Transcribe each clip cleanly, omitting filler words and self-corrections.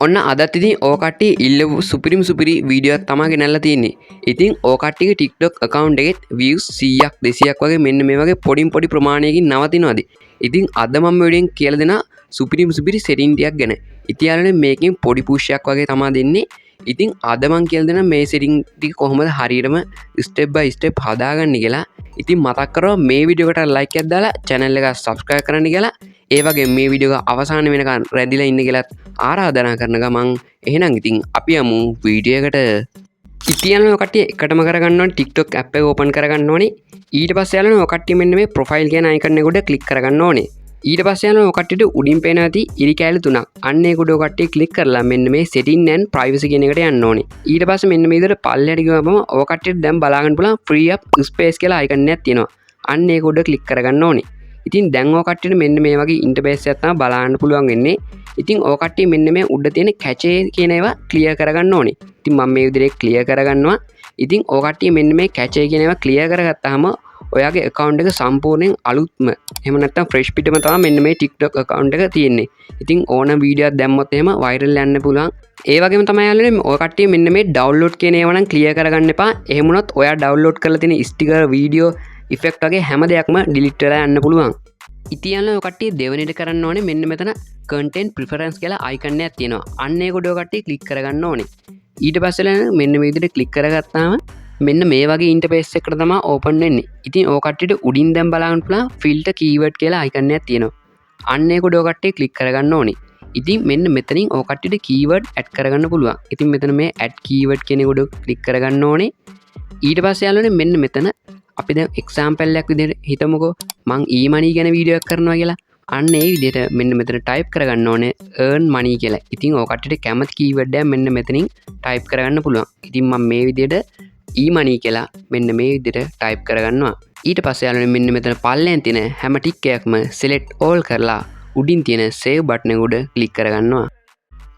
ඔන්න අදත් ඉතින් ඕ කට්ටිය ඉල්ලපු සුපිරි වීඩියෝවක් තමයි ගෙනල්ලා තියෙන්නේ. ඉතින් ඕ කට්ටියගේ TikTok account එකෙත් views 100ක් 200ක් වගේ මෙන්න මේ වගේ පොඩි ප්‍රමාණයකින් නවතිනවාද. ඉතින් අද මම වීඩියෝෙන් කියලා දෙන සුපිරි setting ටිකක් ගැන. ඉතින් යාළුවනේ මේකෙන් පොඩි push එකක් වගේ තමයි දෙන්නේ. ඉතින් අද මම කියලා දෙන මේ setting ටික කොහොමද හරියටම step by step හදාගන්නේ කියලා. ඉතින් මතක් කරගන්න මේ වීඩියෝ එකට like එකක් දාලා channel එක subscribe කරන්න කියලා. ඒ වගේ මේ වීඩියෝ එක අවසාන වෙනකන් රැඳිලා ඉන්න කියලා ආරාධනා කරන ගමන් එහෙනම් ඉතින් අපි යමු වීඩියෝ එකට. ඉතින් ඔය කට්ටිය එකටම කරගන්න ඕනේ TikTok app එක open කරගන්න ඕනේ. ඊට පස්සේ යාළුවනේ ඔය කට්ටිය මෙන්න මේ profile කියන icon එක උඩ click කරගන්න ඕනේ. ඊට පස්සේ යාළුවනේ ඔය කට්ටියට උඩින් පේන ඇති ඉරි කැලි තුනක්. අන්න ඒක උඩ ඔය කට්ටිය click කරලා මෙන්න මේ setting and privacy කියන එකට යන්න ඕනේ. ඊට පස්සේ මෙන්න මේ විදිහට පල්ලෙහාට ගියාම ඔය කට්ටියට දැන් බලා ගන්න පුළුවන් free up space කියලා icon එකක් තියෙනවා. අන්න ඒක උඩ click කරගන්න ඕනේ. ඉතින් දැන් ඔය කට්ටියට මෙන්න මේ වගේ ඉන්ටර්ෆේස් එකක් තමයි බලන්න පුළුවන් වෙන්නේ. ඉතින් ඔය කට්ටිය මෙන්න මේ උඩ තියෙන කැචේ කියන ඒවා ක්ලියර් කරගන්න ඕනේ. ඉතින් මම මේ විදිහට ක්ලියර් කරගන්නවා. ඉතින් ඔය කට්ටිය මෙන්න මේ කැචේ කියන ඒවා ක්ලියර් කරගත්තාම ඔයාගේ account එක සම්පූර්ණයෙන් අලුත්ම එහෙම නැත්නම් fresh පිටම තමයි මෙන්න මේ TikTok account එක තියෙන්නේ. ඉතින් ඕන වීඩියෝ එකක් දැම්මොත් එහෙම viral යන්න පුළුවන්. ඒ වගේම තමයි යාළුවනේ ඔය කට්ටිය මෙන්න මේ download කියන ඒවා නම් ක්ලියර් කරගන්න එපා. එහෙම වුණොත් ඔයා download කරලා තියෙන sticker video effect වගේ හැම දෙයක්ම delete වෙලා යන්න පුළුවන්. ඉතින් ඔය කට්ටිය දෙවෙනිට කරන්න ඕනේ මෙන්න මෙතන content preference කියලා icon එකක් තියෙනවා. අන්න ඒක උඩ ඔය කට්ටිය click කරගන්න ඕනේ. ඊට පස්සේ මෙන්න මේ විදිහට click කරගත්තාම මෙන්න මේ වගේ ඉන්ටර්ෆේස් එකකට තමයි open වෙන්නේ. ඉතින් ඔය කට්ටියට උඩින් දැන් බලන්න පුළුවන් filter keyword කියලා icon එකක් තියෙනවා. අන්න ඒක උඩ ඔය කට්ටිය click කරගන්න ඕනේ. ඉතින් මෙන්න මෙතනින් ඔය කට්ටියට keyword add කරගන්න පුළුවන්. ඉතින් මෙතන මේ add keyword කියන එක උඩ click කරගන්න ඕනේ. ඊට පස්සේ යාළුවනේ මෙන්න මෙතන අපි දැන් example එකක් විදිහට හිතමුකෝ මං e-money ගැන වීඩියෝ එකක් කරනවා කියලා. අන්න ඒ විදිහට මෙන්න මෙතන type කරගන්න ඕනේ earn money කියලා. ඉතින් ඔය කට්ටියට කැමති keyword එක මෙන්න මෙතනින් type කරගන්න පුළුවන්. ඉතින් මම මේ විදිහට e-money කියලා මෙන්න මේ විදිහට type කරගන්නවා. ඊට පස්සේ යාළුවනේ මෙන්න මෙතන පල්ලෙන් තියෙන හැම ටික් එකක්ම select all කරලා උඩින් තියෙන save button එක උඩ click කරගන්නවා.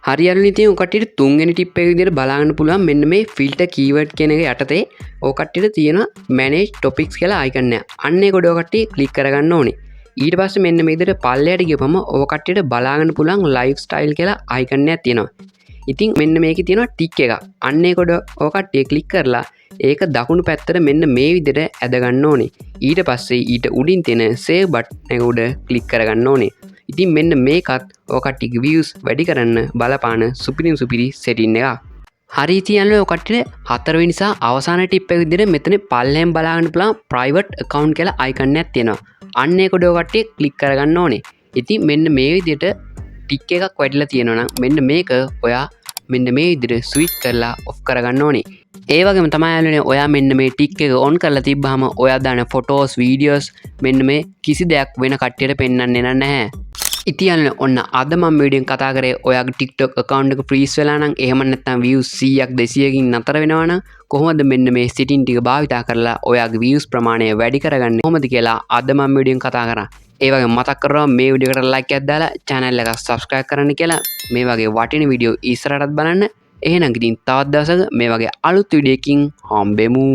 හරියටම ඉතින් ඔය කට්ටියට තුන්වෙනි ටිප් එක විදිහට බලන්න පුළුවන් මෙන්න මේ filter keyword කියන එක යටතේ ඔය කට්ටියට තියෙන manage topics කියලා icon එක. අන්න ඒක උඩ ඔය කට්ටිය click කරගන්න ඕනේ. ඊට පස්සේ මෙන්න මේ විදිහට පල්ලෙහාට ගියපම ඔය කට්ටියට බලාගන්න පුළුවන් lifestyle කියලා icon එකක් තියෙනවා. ඉතින් මෙන්න මේකේ තියෙනවා ටික් එකක්. අන්න ඒක උඩ ඔය කට්ටිය click කරලා ඒක දකුණු පැත්තට මෙන්න මේ විදිහට ඇද ගන්න ඕනේ. ඊට පස්සේ ඊට උඩින් තියෙන save button එක උඩ click කරගන්න ඕනේ. ඉතින් මෙන්න මේකත් ඔය කට්ටියගේ views වැඩි කරන්න බලපාන සුපිරි setting එකක්. හරි ඉතින් ඔය කට්ටියට හතරවෙනි සහ අවසාන ටිප් එක විදිහට මෙතන පල්ලෙන් බලාගන්න පුළුවන් private account කියලා icon එකක් තියෙනවා. අන්න ඒක උඩ ඔය කට්ටිය click කරගන්න ඕනේ. ඉතින් මෙන්න මේ විදිහට ටික් එකක් වැඩිලා තියෙනවා නම් මෙන්න මේක ඔයා මෙන්න මේ විදිහට switch කරලා off කරගන්න ඕනේ. ඒ වගේම තමයි යාළුවනේ ඔයා මෙන්න මේ ටික් එක on කරලා තිබ්බහම ඔයා දාන photos videos මෙන්න මේ කිසි දෙයක් වෙන කට්ටියට පෙන්වන්නේ නැහැ. ඉතින් යාළුවනේ ඔන්න අද මම වීඩියෝෙන් කතා කරේ ඔයාගේ TikTok account එක freeze වෙලා නම් එහෙම නැත්නම් views 100ක් 200කින් නතර වෙනවා නම් කොහොමද මෙන්න මේ setting ටික භාවිතා කරලා ඔයාගේ views ප්‍රමාණය වැඩි කරගන්නේ කොහොමද කියලා අද මම වීඩියෝෙන් කතා කරා. ඒ වගේ මතක් කරගන්න මේ වීඩියෝ එකට like එකක් දාලා channel එක subscribe කරන්න කියලා මේ වගේ වටින වීඩියෝ ඉස්සරහටත් බලන්න. එහෙනම් ඉතින් තවත් දවසක මේ වගේ අලුත් වීඩියෝකින් හම්බෙමු.